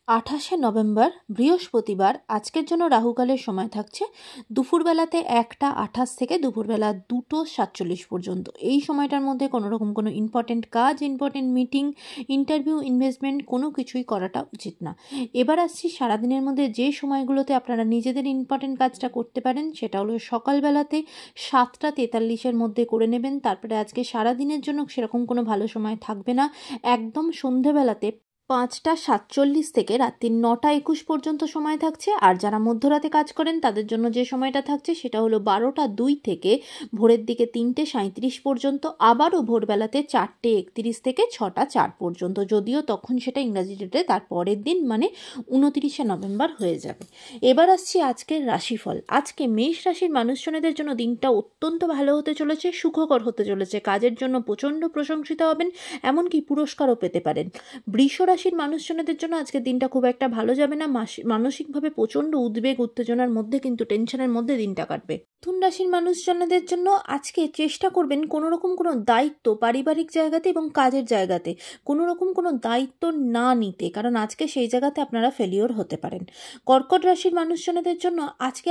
28শে November বৃহস্পতিবার আজকের জন্য রাহুকালের সময় থাকছে দুপুরবেলাতে 1টা 28 থেকে দুপুরবেলা 2টো 47 পর্যন্ত। এই সময়টার মধ্যে কোনো রকম কোনো ইম্পর্টেন্ট কাজ, ইম্পর্টেন্ট মিটিং, ইন্টারভিউ, ইনভেস্টমেন্ট কোনো কিছুই করাটা উচিত না। এবার আসছি সারাদিনের মধ্যে যে সময়গুলোতে আপনারা নিজেদের ইম্পর্টেন্ট কাজটা করতে পারেন, সেটা হলো সকালবেলাতে 7টা 43-এর মধ্যে করে নেবেন। তারপরে আজকে সারাদিনের জন্য সেরকম কোনো ভালো সময় থাকবে না। একদম সন্ধেবেলাতে 5টা 47 থেকে রাত্রি 9টা 21 পর্যন্ত সময় থাকছে। আর যারা মধ্যরাতে কাজ করেন তাদের জন্য যে সময়টা থাকছে সেটা হলো 12টা 2 থেকে ভোরের দিকে 3টে 37 পর্যন্ত, আবারও ভোরবেলাতে 4টে 31 থেকে 6টা 4 পর্যন্ত, যদিও তখন সেটা ইংরাজি ডেটে তার পরের দিন মানে 29শে নভেম্বর হয়ে যাবে। এবার আসছি আজকের রাশিফল। আজকে মেষ রাশির মানুষজনেদের জন্য দিনটা অত্যন্ত ভালো হতে চলেছে, সুখকর হতে চলেছে। কাজের জন্য প্রচণ্ড প্রশংসিত হবেন, এমনকি পুরস্কারও পেতে পারেন। বৃষ রাশির মানুষজনদের জন্য আজকের দিনটা খুব একটা ভালো যাবে না। মানসিকভাবে প্রচণ্ড উদ্বেগ উত্তেজনার মধ্যে কিন্তু টেনশনের মধ্যে দিনটা কাটবে। মিথুন রাশির মানুষজনদের জন্য আজকে চেষ্টা করবেন কোনো রকম কোনো দায়িত্ব পারিবারিক জায়গাতে এবং কাজের জায়গাতে কোনো রকম কোনো দায়িত্ব না নিতে, কারণ আজকে সেই জায়গাতে আপনারা ফেলিওর হতে পারেন। কর্কট রাশির মানুষজনদের জন্য আজকে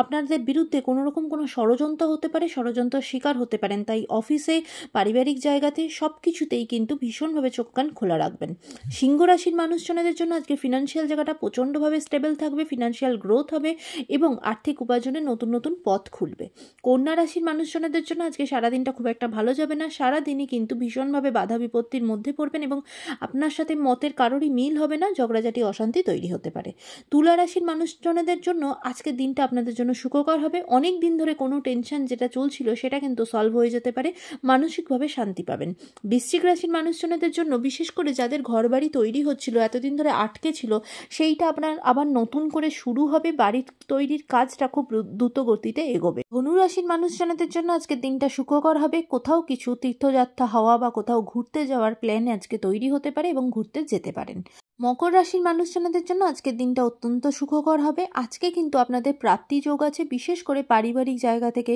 আপনাদের বিরুদ্ধে কোনো রকম কোনো ষড়যন্ত্র হতে পারে, ষড়যন্ত্র শিকার হতে পারেন। তাই অফিসে, পারিবারিক জায়গাতে সব কিছুতেই কিন্তু ভীষণভাবে চোখ কান খোলা রাখবেন। সিংহ রাশির মানুষজনদের জন্য আজকে ফিনান্সিয়াল জায়গাটা প্রচণ্ডভাবে স্টেবল থাকবে, ফিনান্সিয়াল গ্রোথ হবে এবং আর্থিক উপার্জনের নতুন নতুন পথ খুলবে। কন্যা রাশির মানুষজনদের জন্য আজকে সারাদিনটা খুব একটা ভালো যাবে না। সারাদিনই কিন্তু ভীষণভাবে বাধা বিপত্তির মধ্যে পড়বেন এবং আপনার সাথে মতের কারোরই মিল হবে না, ঝগড়াঝাটি অশান্তি তৈরি হতে পারে। তুলা রাশির মানুষজনদের জন্য আজকের দিনটা আপনাদের জন্য সুখকর হবে। অনেক দিন ধরে কোনো টেনশন যেটা চলছিল সেটা কিন্তু সলভ হয়ে যেতে পারে, মানসিকভাবে শান্তি পাবেন। বৃশ্চিক রাশির মানুষজনদের জন্য বিশেষ করে যাদের ঘরবাড়ি তৈরি হচ্ছিল, এতদিন ধরে আটকে ছিল, সেইটা আপনার আবার নতুন করে শুরু হবে। বাড়ির তৈরির কাজটা খুব দ্রুত গতিতে এগোবে। ধনু রাশির মানুষজনদের জন্য আজকের দিনটা সুখকর হবে। কোথাও কিছু তীর্থযাত্রা হওয়া বা কোথাও ঘুরতে যাওয়ার প্ল্যান আজকে তৈরি হতে পারে এবং ঘুরতে যেতে পারেন। মকর রাশির মানুষজনদের জন্য আজকের দিনটা অত্যন্ত সুখকর হবে। আজকে কিন্তু আপনাদের প্রাপ্তি যোগ আছে, বিশেষ করে পারিবারিক জায়গা থেকে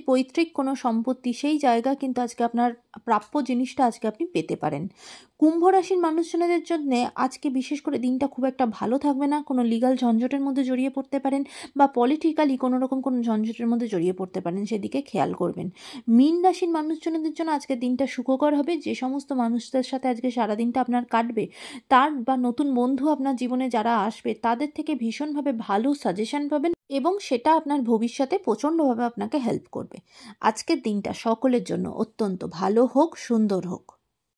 পৈতৃক কোনো সম্পত্তি, সেই জায়গা কিন্তু আজকে আপনার প্রাপ্য জিনিসটা আজকে আপনি পেতে পারেন। কুম্ভ রাশির মানুষজনদের জন্য আজকে বিশেষ করে দিনটা খুব একটা ভালো থাকবে না। কোনো লিগাল ঝঞ্ঝটের মধ্যে জড়িয়ে পড়তে পারেন বা পলিটিক্যালি কোনো রকম কোনো ঝঞ্ঝটের মধ্যে জড়িয়ে পড়তে পারেন, সেদিকে খেয়াল করবেন। মীন রাশির মানুষজনদের জন্য আজকের দিনটা সুখকর হবে। যে সমস্ত মানুষদের সাথে আজকে সারাদিনটা আপনার কাটবে, তার বা নতুন বন্ধু আপনার জীবনে যারা আসবে তাদের থেকে ভীষণভাবে ভালো সাজেশন পাবেন এবং সেটা আপনার ভবিষ্যতে প্রচণ্ডভাবে আপনাকে হেল্প করবে। আজকের দিনটা সকলের জন্য অত্যন্ত ভালো হোক, সুন্দর হোক।